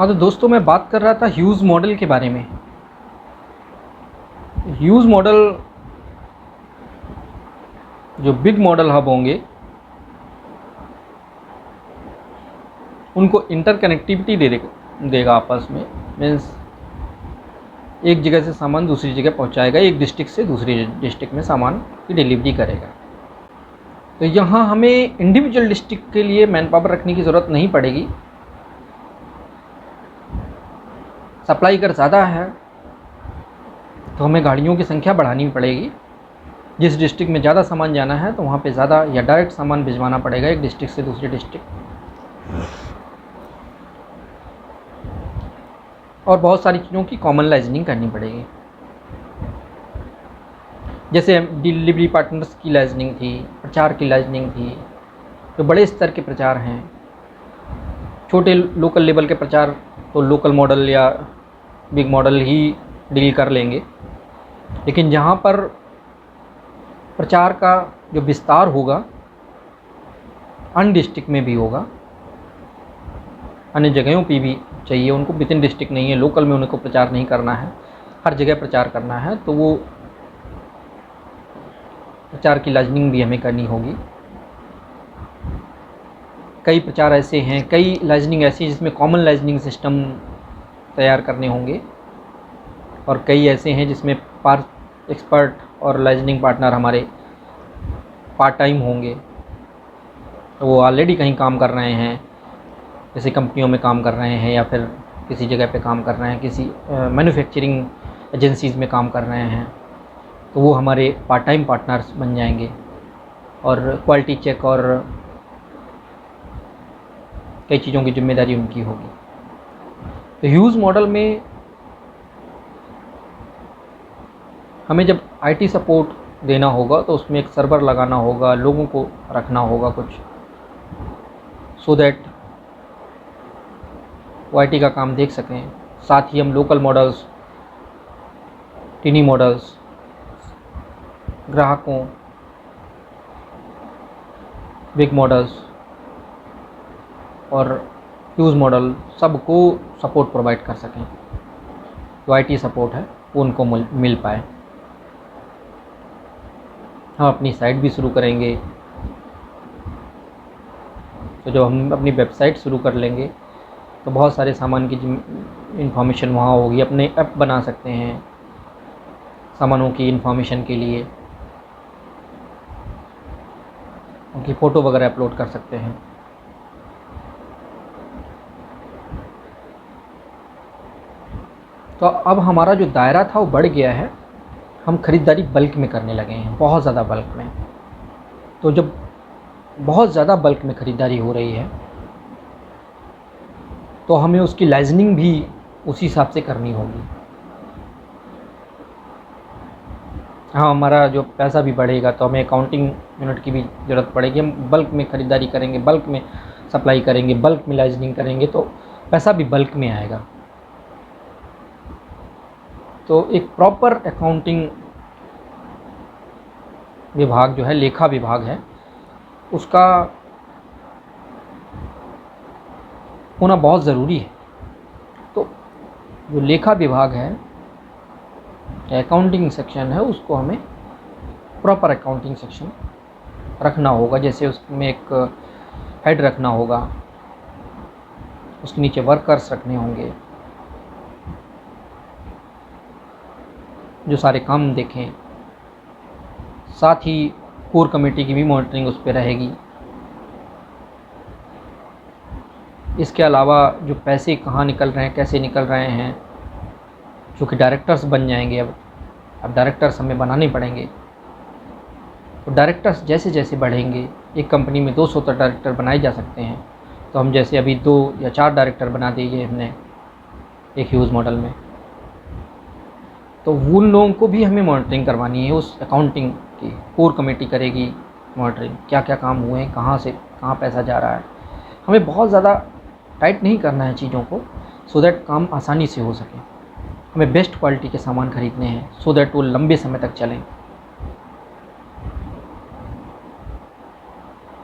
हाँ तो दोस्तों, मैं बात कर रहा था ह्यूज मॉडल के बारे में। ह्यूज मॉडल जो बिग मॉडल हब होंगे उनको इंटरकनेक्टिविटी देगा आपस में। मीन्स एक जगह से सामान दूसरी जगह पहुंचाएगा, एक डिस्ट्रिक्ट से दूसरी डिस्ट्रिक्ट में सामान की डिलीवरी करेगा। तो यहाँ हमें इंडिविजुअल डिस्ट्रिक्ट के लिए मैन पावर रखने की ज़रूरत नहीं पड़ेगी। सप्लाई अगर ज़्यादा है तो हमें गाड़ियों की संख्या बढ़ानी पड़ेगी। जिस डिस्ट्रिक्ट में ज़्यादा सामान जाना है तो वहाँ पे ज़्यादा या डायरेक्ट सामान भिजवाना पड़ेगा एक डिस्ट्रिक्ट से दूसरी डिस्ट्रिक्ट। और बहुत सारी चीज़ों की कॉमन लाइजनिंग करनी पड़ेगी, जैसे डिलीवरी पार्टनर्स की लाइजनिंग थी, प्रचार की लाइजनिंग थी। जो बड़े स्तर के प्रचार हैं, छोटे लोकल लेवल के प्रचार तो लोकल मॉडल या बिग मॉडल ही डील कर लेंगे। लेकिन जहाँ पर प्रचार का जो विस्तार होगा अन्य डिस्ट्रिक्ट में भी होगा, अन्य जगहों पे भी चाहिए उनको, विद इन डिस्ट्रिक्ट नहीं है, लोकल में उनको प्रचार नहीं करना है, हर जगह प्रचार करना है, तो वो प्रचार की लाइजनिंग भी हमें करनी होगी। कई प्रचार ऐसे हैं, कई लाइजनिंग ऐसी है जिसमें कॉमन लाइजनिंग सिस्टम तैयार करने होंगे, और कई ऐसे हैं जिसमें एक्सपर्ट और लाइजनिंग पार्टनर हमारे पार्ट टाइम होंगे। तो वो ऑलरेडी कहीं काम कर रहे हैं, जैसे कंपनियों में काम कर रहे हैं या फिर किसी जगह पे काम कर रहे हैं, किसी मैन्युफैक्चरिंग एजेंसीज़ में काम कर रहे हैं, तो वो हमारे पार्ट टाइम पार्टनर्स बन जाएंगे और क्वालिटी चेक और कई चीज़ों की जिम्मेदारी उनकी होगी। तो ह्यूज मॉडल में हमें जब आईटी सपोर्ट देना होगा तो उसमें एक सर्वर लगाना होगा, लोगों को रखना होगा कुछ, सो दैट वो आईटी का काम देख सकें। साथ ही हम लोकल मॉडल्स, टिनी मॉडल्स, ग्राहकों, बिग मॉडल्स और ह्यूज मॉडल सबको सपोर्ट प्रोवाइड कर सकें। जो आईटी सपोर्ट है वो उनको मिल पाए। हम अपनी साइट भी शुरू करेंगे, तो जब हम अपनी वेबसाइट शुरू कर लेंगे तो बहुत सारे सामान की इंफॉर्मेशन वहाँ होगी। अपने ऐप बना सकते हैं सामानों की इंफॉर्मेशन के लिए, उनकी फ़ोटो वगैरह अपलोड कर सकते हैं। तो अब हमारा जो दायरा था वो बढ़ गया है, हम ख़रीदारी बल्क में करने लगे हैं, बहुत ज़्यादा बल्क में। तो जब बहुत ज़्यादा बल्क में ख़रीदारी हो रही है तो हमें उसकी लाइजनिंग भी उसी हिसाब से करनी होगी। हाँ, हमारा जो पैसा भी बढ़ेगा तो हमें अकाउंटिंग यूनिट की भी ज़रूरत पड़ेगी। हम बल्क में ख़रीदारी करेंगे, बल्क में सप्लाई करेंगे, बल्क में लाइजनिंग करेंगे, तो पैसा भी बल्क में आएगा। तो एक प्रॉपर अकाउंटिंग विभाग जो है, लेखा विभाग है, उसका होना बहुत ज़रूरी है। तो जो लेखा विभाग है, अकाउंटिंग सेक्शन है, उसको हमें प्रॉपर अकाउंटिंग सेक्शन रखना होगा। जैसे उसमें एक हेड रखना होगा, उसके नीचे वर्कर्स रखने होंगे जो सारे काम देखें। साथ ही कोर कमेटी की भी मॉनिटरिंग उस पर रहेगी। इसके अलावा जो पैसे कहाँ निकल रहे हैं, कैसे निकल रहे हैं, चूँकि डायरेक्टर्स बन जाएंगे, अब डायरेक्टर्स हमें बनाने पड़ेंगे। तो डायरेक्टर्स जैसे जैसे बढ़ेंगे, एक कंपनी में 200 तक डायरेक्टर बनाए जा सकते हैं, तो हम जैसे अभी 2 या 4 डायरेक्टर बना दिए हमने एक ह्यूज मॉडल में, तो उन लोगों को भी हमें मॉनिटरिंग करवानी है। उस अकाउंटिंग की कोर कमेटी करेगी मॉनिटरिंग, क्या क्या काम हुए हैं, कहाँ से कहाँ पैसा जा रहा है। हमें बहुत ज़्यादा टाइट नहीं करना है चीज़ों को, सो दैट काम आसानी से हो सके। हमें बेस्ट क्वालिटी के सामान खरीदने हैं सो दैट वो लंबे समय तक चलें।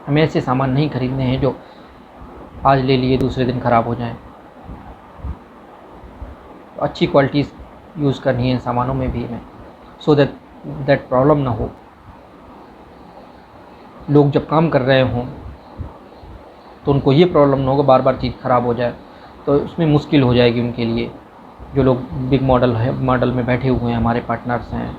हमें ऐसे सामान नहीं खरीदने हैं जो आज ले लिए दूसरे दिन ख़राब हो जाएं। तो अच्छी क्वालिटीज़ यूज़ करनी है सामानों में भी हमें, सो दैट प्रॉब्लम ना हो। लोग जब काम कर रहे हों तो उनको ये प्रॉब्लम ना हो बार बार चीज़ ख़राब हो जाए, तो उसमें मुश्किल हो जाएगी उनके लिए। जो लोग बिग मॉडल में बैठे हुए हैं, हमारे पार्टनर्स हैं,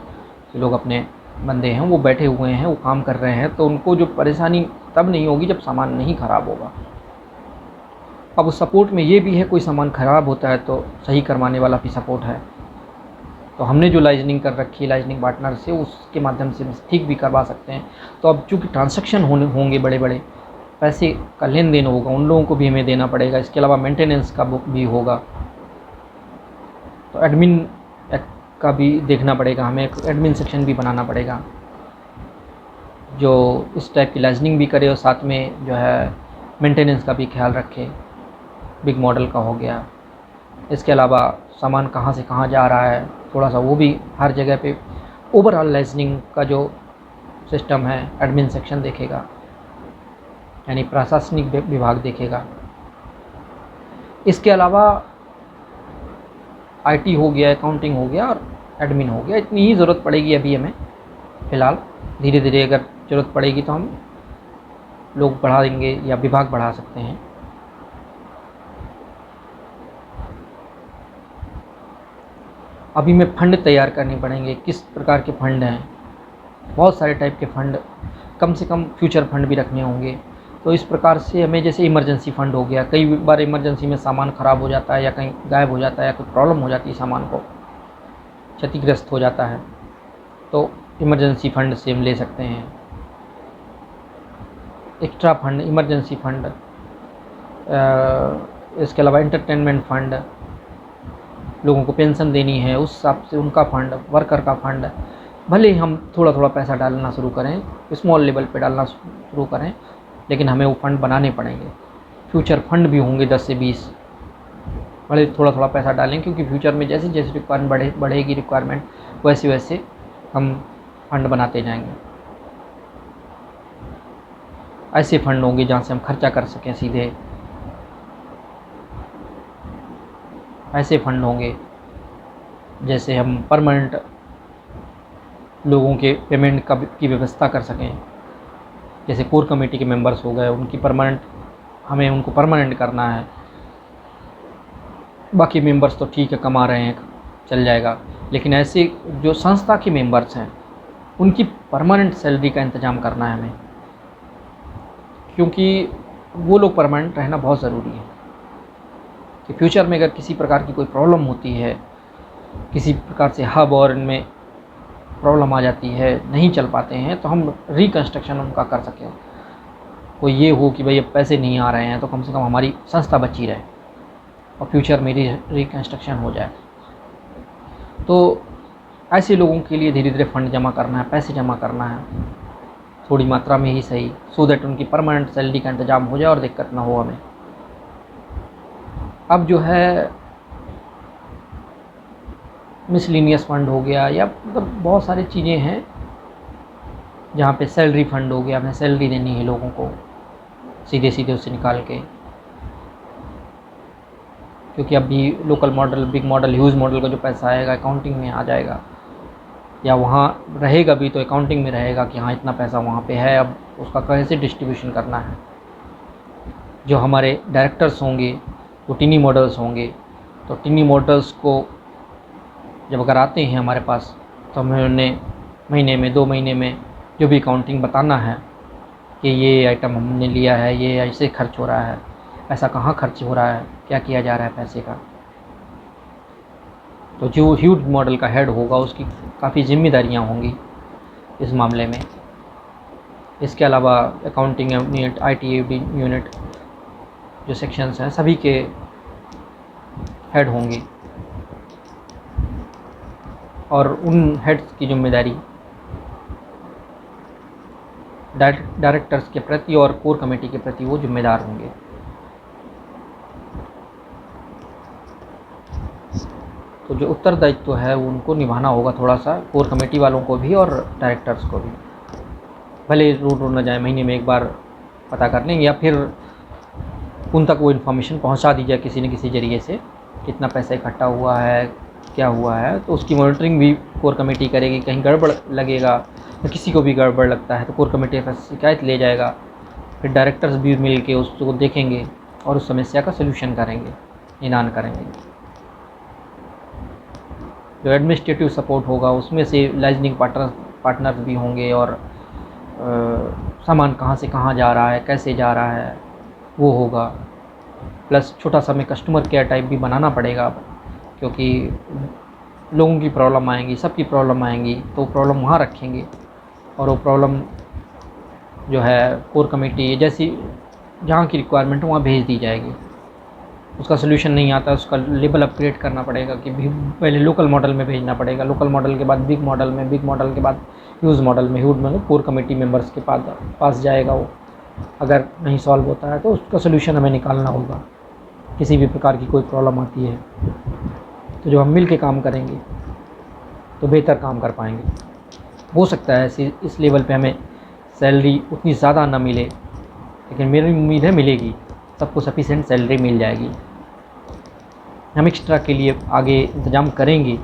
जो लोग अपने बंदे हैं वो बैठे हुए हैं, वो काम कर रहे हैं, तो उनको जो परेशानी तब नहीं होगी जब सामान नहीं ख़राब होगा। अब उस सपोर्ट में ये भी है, कोई सामान ख़राब होता है तो सही करवाने वाला भी सपोर्ट है। तो हमने जो लाइजनिंग कर रखी है लाइजनिंग पार्टनर से, उसके माध्यम से ठीक भी करवा सकते हैं। तो अब चूँकि ट्रांसैक्शन होंगे बड़े बड़े, पैसे का लेन देन होगा, उन लोगों को भी हमें देना पड़ेगा। इसके अलावा मेंटेनेंस का बुक भी होगा, तो एडमिन का भी देखना पड़ेगा हमें, एक एडमिन सेक्शन भी बनाना पड़ेगा जो इस टाइप की लाइजनिंग भी करे और साथ में जो है मेंटेनेंस का भी ख्याल रखे। बिग मॉडल का हो गया। इसके अलावा सामान कहाँ से कहाँ जा रहा है, थोड़ा सा वो भी हर जगह पे ओवरऑल लाइजनिंग का जो सिस्टम है एडमिन सेक्शन देखेगा, यानी प्रशासनिक विभाग देखेगा। इसके अलावा आईटी हो गया, अकाउंटिंग हो गया और एडमिन हो गया। इतनी ही ज़रूरत पड़ेगी अभी हमें फ़िलहाल। धीरे धीरे अगर ज़रूरत पड़ेगी तो हम लोग बढ़ा देंगे या विभाग बढ़ा सकते हैं। अभी में फ़ंड तैयार करने पड़ेंगे। किस प्रकार के फ़ंड हैं, बहुत सारे टाइप के फ़ंड, कम से कम फ्यूचर फंड भी रखने होंगे। तो इस प्रकार से हमें, जैसे इमरजेंसी फ़ंड हो गया, कई बार इमरजेंसी में सामान ख़राब हो जाता है या कहीं गायब हो जाता है या कोई प्रॉब्लम हो जाती है, सामान को क्षतिग्रस्त हो जाता है, तो इमरजेंसी फ़ंड से हम ले सकते हैं। एक्स्ट्रा फंड, इमरजेंसी फ़ंड, इसके अलावा एंटरटेनमेंट फ़ंड, लोगों को पेंशन देनी है उस हिसाब से उनका फ़ंड, वर्कर का फ़ंड। भले ही हम थोड़ा थोड़ा पैसा डालना शुरू करें, स्मॉल लेवल पे डालना शुरू करें, लेकिन हमें वो फ़ंड बनाने पड़ेंगे। फ्यूचर फंड भी होंगे 10 से 20, भले थोड़ा थोड़ा पैसा डालें, क्योंकि फ्यूचर में जैसे जैसे रिक्वायरमेंट बढ़ेगी रिक्वायरमेंट, वैसे वैसे हम फंड बनाते जाएंगे। ऐसे फंड होंगे जहाँ से हम खर्चा कर सकें सीधे, ऐसे फंड होंगे जैसे हम परमानेंट लोगों के पेमेंट की व्यवस्था कर सकें। जैसे कोर कमेटी के मेंबर्स हो गए, उनकी परमानेंट, हमें उनको परमानेंट करना है। बाकी मेंबर्स तो ठीक है, कमा रहे हैं, चल जाएगा, लेकिन ऐसे जो संस्था के मेंबर्स हैं उनकी परमानेंट सैलरी का इंतज़ाम करना है हमें, क्योंकि वो लोग परमानेंट रहना बहुत ज़रूरी है कि फ्यूचर में अगर किसी प्रकार की कोई प्रॉब्लम होती है, किसी प्रकार से हब और इनमें प्रॉब्लम आ जाती है, नहीं चल पाते हैं, तो हम रिकन्स्ट्रक्शन उनका कर सकें। कोई ये हो कि भाई अब पैसे नहीं आ रहे हैं तो कम से कम हमारी संस्था बची रहे और फ्यूचर में रिकन्स्ट्रक्शन हो जाए। तो ऐसे लोगों के लिए धीरे धीरे फंड जमा करना है, पैसे जमा करना है, थोड़ी मात्रा में ही सही, सो दैट उनकी परमानेंट सैलरी का इंतज़ाम हो जाए और दिक्कत ना हो हमें। अब जो है मिसलिनियस फंड हो गया, या मतलब बहुत सारी चीज़ें हैं जहाँ पे सैलरी फंड हो गया, हमें सैलरी देनी है लोगों को सीधे सीधे उससे निकाल के, क्योंकि अभी local model, big model, huge model का जो पैसा आएगा अकाउंटिंग में आ जाएगा, या वहाँ रहेगा भी तो अकाउंटिंग में रहेगा कि हाँ इतना पैसा वहाँ पे है, अब उसका कैसे डिस्ट्रीब्यूशन करना है। जो हमारे डायरेक्टर्स होंगे वो टिनी मॉडल्स होंगे, तो टिनी मॉडल्स को जब अगर आते हैं हमारे पास, तो हमें उन्हें महीने में, 2 महीने में जो भी अकाउंटिंग बताना है कि ये आइटम हमने लिया है, ये ऐसे खर्च हो रहा है, ऐसा कहाँ खर्च हो रहा है, क्या किया जा रहा है पैसे का। तो जो ह्यूज मॉडल का हेड होगा उसकी काफ़ी जिम्मेदारियाँ होंगी इस मामले में। इसके अलावा अकाउंटिंग यूनिट, IT यूनिट जो सेक्शंस हैं सभी के हेड होंगे, और उन हेड्स की जिम्मेदारी डायरेक्टर्स के प्रति और कोर कमेटी के प्रति वो जिम्मेदार होंगे। तो जो उत्तरदायित्व है वो उनको निभाना होगा थोड़ा सा, कोर कमेटी वालों को भी और डायरेक्टर्स को भी। भले रूट न जाए, महीने में एक बार पता कर लें, या फिर उन तक वो इन्फॉर्मेशन पहुंचा दी जाए किसी न किसी ज़रिए से कितना पैसा इकट्ठा हुआ है, क्या हुआ है, तो उसकी मॉनिटरिंग भी कोर कमेटी करेगी। कहीं गड़बड़ लगेगा या किसी को भी गड़बड़ लगता है तो कोर कमेटी का शिकायत ले जाएगा, फिर डायरेक्टर्स भी मिल के उसको देखेंगे और उस समस्या का सलूशन करेंगे, निदान करेंगे। जो एडमिनिस्ट्रेटिव सपोर्ट होगा उसमें से लाइजनिंग पार्टनर्स भी होंगे, और सामान कहाँ से कहाँ जा रहा है, कैसे जा रहा है, वो होगा। प्लस छोटा सा हमें कस्टमर केयर टाइप भी बनाना पड़ेगा, क्योंकि लोगों की प्रॉब्लम आएंगी, सबकी प्रॉब्लम आएंगी, तो प्रॉब्लम वहाँ रखेंगे और वो प्रॉब्लम जो है कोर कमेटी जैसी जहाँ की रिक्वायरमेंट है वहाँ भेज दी जाएगी। उसका सोल्यूशन नहीं आता, उसका लेवल अपग्रेड करना पड़ेगा कि पहले लोकल मॉडल में भेजना पड़ेगा, लोकल मॉडल के बाद बिग मॉडल में, बिग मॉडल के बाद ह्यूज मॉडल में, ह्यूज मतलब कोर कमेटी मेंबर्स के पास जाएगा। वो अगर नहीं सॉल्व होता है तो उसका सोल्यूशन हमें निकालना होगा। किसी भी प्रकार की कोई प्रॉब्लम आती है तो जब हम मिल के काम करेंगे तो बेहतर काम कर पाएंगे। हो सकता है इस लेवल पे हमें सैलरी उतनी ज़्यादा ना मिले, लेकिन मेरी उम्मीद है मिलेगी, सबको सफिशिएंट सैलरी मिल जाएगी। हम एक्स्ट्रा के लिए आगे इंतज़ाम करेंगे।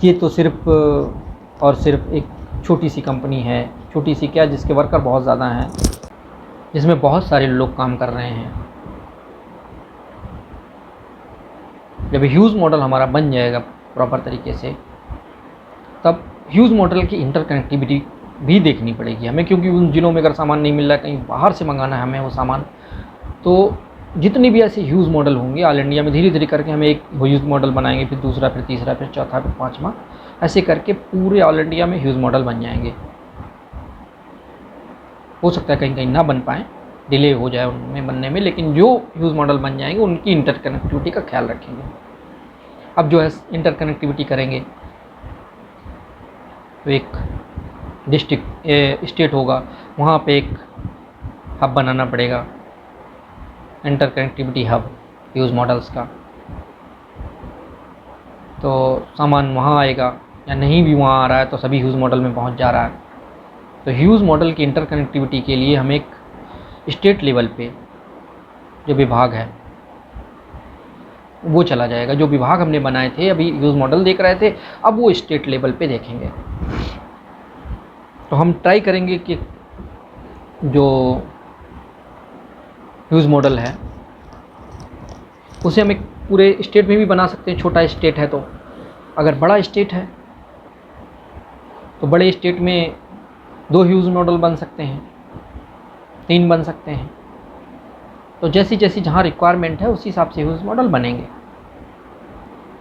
ये तो सिर्फ और सिर्फ एक छोटी सी कंपनी है, छोटी सी क्या, जिसके वर्कर बहुत ज़्यादा हैं, जिसमें बहुत सारे लोग काम कर रहे हैं। जब ह्यूज मॉडल हमारा बन जाएगा प्रॉपर तरीके से, तब ह्यूज मॉडल की इंटरकनेक्टिविटी भी देखनी पड़ेगी हमें, क्योंकि उन जिलों में अगर सामान नहीं मिल रहा है, कहीं बाहर से मंगाना है हमें वो सामान, तो जितने भी ऐसे ह्यूज मॉडल होंगे ऑल इंडिया में, धीरे धीरे करके हम एक ह्यूज मॉडल बनाएंगे, फिर दूसरा, फिर तीसरा, फिर चौथा, फिर पाँचवा, ऐसे करके पूरे ऑल इंडिया में ह्यूज मॉडल बन जाएंगे। हो सकता है कहीं कहीं ना बन पाएँ, डिले हो जाए उनमें बनने में, लेकिन जो ह्यूज मॉडल बन जाएंगे उनकी इंटरकनेक्टिविटी का ख्याल रखेंगे। अब जो है इंटरकनेक्टिविटी करेंगे तो एक डिस्ट्रिक्ट स्टेट होगा, वहाँ पे एक हब बनाना पड़ेगा, इंटरकनेक्टिविटी हब ह्यूज मॉडल्स का। तो सामान वहाँ आएगा, या नहीं भी वहाँ आ रहा है तो सभी ह्यूज मॉडल में पहुँच जा रहा है। तो ह्यूज मॉडल की इंटरकनेक्टिविटी के लिए हम एक स्टेट लेवल पे जो विभाग है वो चला जाएगा। जो विभाग हमने बनाए थे, अभी ह्यूज मॉडल देख रहे थे, अब वो स्टेट लेवल पे देखेंगे। तो हम ट्राई करेंगे कि जो ह्यूज मॉडल है उसे हम एक पूरे स्टेट में भी बना सकते हैं। छोटा स्टेट है तो, अगर बड़ा स्टेट है तो बड़े स्टेट में 2 ह्यूज मॉडल बन सकते हैं, 3 बन सकते हैं। तो जैसी जैसी जहाँ रिक्वायरमेंट है उसी हिसाब से ह्यूज मॉडल बनेंगे।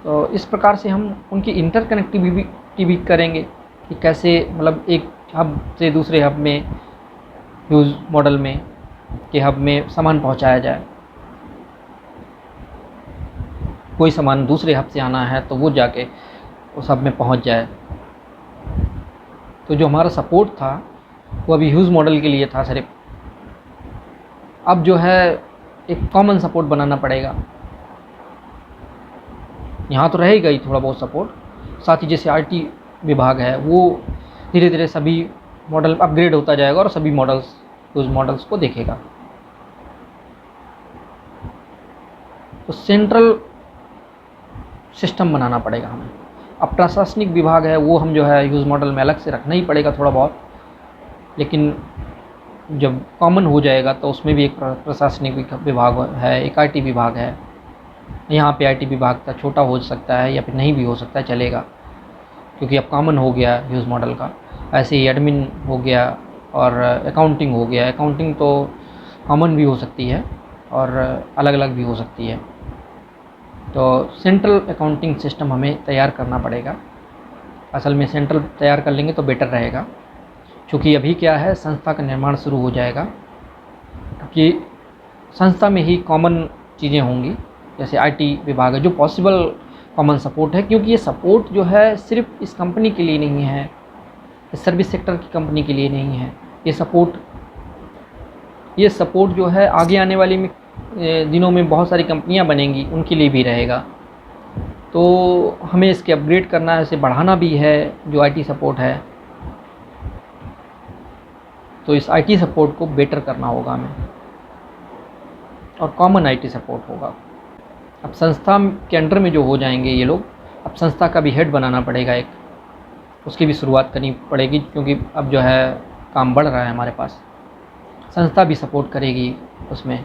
तो इस प्रकार से हम उनकी इंटरकनेक्टिविटी भी करेंगे कि कैसे, मतलब एक हब से दूसरे हब में, ह्यूज मॉडल में के हब में सामान पहुंचाया जाए। कोई सामान दूसरे हब से आना है तो वो जाके उस हब में पहुंच जाए। तो जो हमारा सपोर्ट था वो अभी ह्यूज मॉडल के लिए था सिर्फ, अब जो है एक कॉमन सपोर्ट बनाना पड़ेगा। यहाँ तो रहेगा ही थोड़ा बहुत सपोर्ट, साथ ही जैसे आईटी विभाग है वो धीरे धीरे सभी मॉडल अपग्रेड होता जाएगा और सभी ह्यूज मॉडल्स को देखेगा। तो सेंट्रल सिस्टम बनाना पड़ेगा हमें। अब प्रशासनिक विभाग है वो हम जो है ह्यूज मॉडल में अलग से रखना ही पड़ेगा थोड़ा बहुत, लेकिन जब कॉमन हो जाएगा तो उसमें भी एक प्रशासनिक विभाग है, एक आईटी विभाग है। यहाँ पे आईटी विभाग का छोटा हो सकता है या फिर नहीं भी हो सकता है, चलेगा, क्योंकि अब कॉमन हो गया ह्यूज मॉडल का। ऐसे ही एडमिन हो गया और अकाउंटिंग हो गया। अकाउंटिंग तो कॉमन भी हो सकती है और अलग अलग भी हो सकती है। तो सेंट्रल अकाउंटिंग सिस्टम हमें तैयार करना पड़ेगा। असल में सेंट्रल तैयार कर लेंगे तो बेटर रहेगा, क्योंकि अभी क्या है, संस्था का निर्माण शुरू हो जाएगा, क्योंकि संस्था में ही कॉमन चीज़ें होंगी। जैसे आईटी विभाग है जो पॉसिबल कॉमन सपोर्ट है, क्योंकि ये सपोर्ट जो है सिर्फ इस कंपनी के लिए नहीं है, इस सर्विस सेक्टर की कंपनी के लिए नहीं है। ये सपोर्ट जो है आगे आने वाले में दिनों में बहुत सारी कंपनियां बनेंगी, उनके लिए भी रहेगा। तो हमें इसके अपग्रेड करना है, इसे बढ़ाना भी है जो आईटी सपोर्ट है। तो इस आईटी सपोर्ट को बेटर करना होगा हमें, और कॉमन आईटी सपोर्ट होगा। अब संस्था के अंडर में जो हो जाएंगे ये लोग, अब संस्था का भी हेड बनाना पड़ेगा एक, उसकी भी शुरुआत करनी पड़ेगी, क्योंकि अब जो है काम बढ़ रहा है हमारे पास, संस्था भी सपोर्ट करेगी उसमें।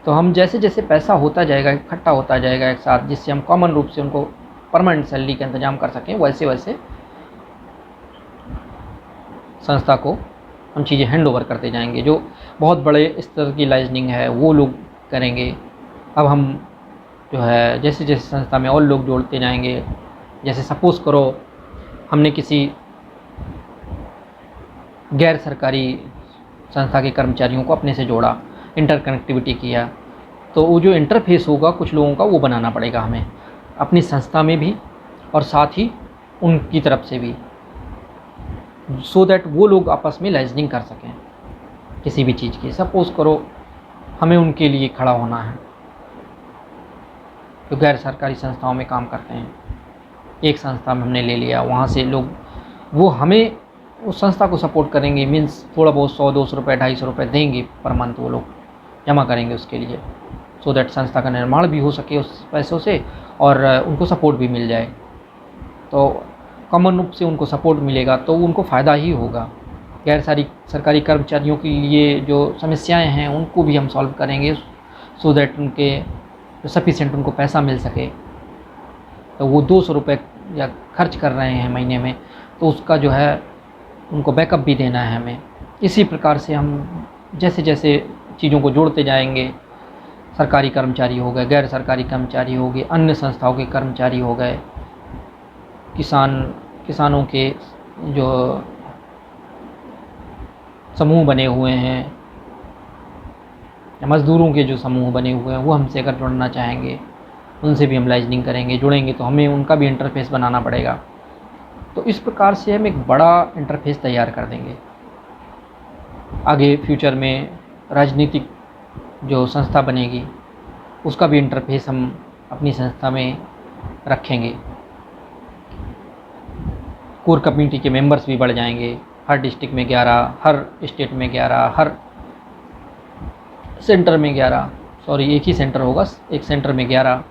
तो हम जैसे जैसे पैसा होता जाएगा, इकट्ठा होता जाएगा एक साथ, जिससे हम कॉमन रूप से उनको परमानेंट सैलरी का इंतजाम कर सकें, वैसे वैसे संस्था को हम चीज़ें हैंड ओवर करते जाएंगे। जो बहुत बड़े स्तर की लाइजनिंग है वो लोग करेंगे। अब हम जो है जैसे जैसे संस्था में और लोग जोड़ते जाएंगे, जैसे सपोज़ करो हमने किसी गैर सरकारी संस्था के कर्मचारियों को अपने से जोड़ा, इंटरकनेक्टिविटी किया, तो वो जो इंटरफेस होगा कुछ लोगों का वो बनाना पड़ेगा हमें, अपनी संस्था में भी और साथ ही उनकी तरफ से भी, सो दैट वो लोग आपस में लाइजनिंग कर सकें किसी भी चीज़ की। सपोज़ करो हमें उनके लिए खड़ा होना है जो गैर सरकारी संस्थाओं में काम करते हैं, एक संस्था में हमने ले लिया, वहाँ से लोग वो हमें उस संस्था को सपोर्ट करेंगे, मीन्स थोड़ा बहुत 100-200 रुपये 250 रुपये देंगे पर मंथ, वो लोग जमा करेंगे उसके लिए, सो दैट संस्था का निर्माण भी हो सके उस पैसों से और उनको सपोर्ट भी मिल जाए। तो कॉमन रूप से उनको सपोर्ट मिलेगा तो उनको फ़ायदा ही होगा। गैर सरकारी कर्मचारियों के लिए जो समस्याएं हैं उनको भी हम सॉल्व करेंगे, सो दैट उनके सफिशेंट उनको पैसा मिल सके। तो वो 200 रुपये या खर्च कर रहे हैं महीने में, तो उसका जो है उनको बैकअप भी देना है हमें। इसी प्रकार से हम जैसे जैसे चीज़ों को जोड़ते जाएंगे, सरकारी कर्मचारी हो गए, गैर सरकारी कर्मचारी हो गए, अन्य संस्थाओं के कर्मचारी हो गए, किसानों के जो समूह बने हुए हैं, या मज़दूरों के जो समूह बने हुए हैं, वो हमसे अगर जुड़ना चाहेंगे उनसे भी हम लाइजनिंग करेंगे। जुड़ेंगे तो हमें उनका भी इंटरफेस बनाना पड़ेगा। तो इस प्रकार से हम एक बड़ा इंटरफेस तैयार कर देंगे। आगे फ्यूचर में राजनीतिक जो संस्था बनेगी उसका भी इंटरफेस हम अपनी संस्था में रखेंगे। कोर कम्युनिटी के मेंबर्स भी बढ़ जाएंगे, हर डिस्ट्रिक्ट में 11, हर स्टेट में 11, हर सेंटर में 11, सॉरी एक ही सेंटर होगा, एक सेंटर में 11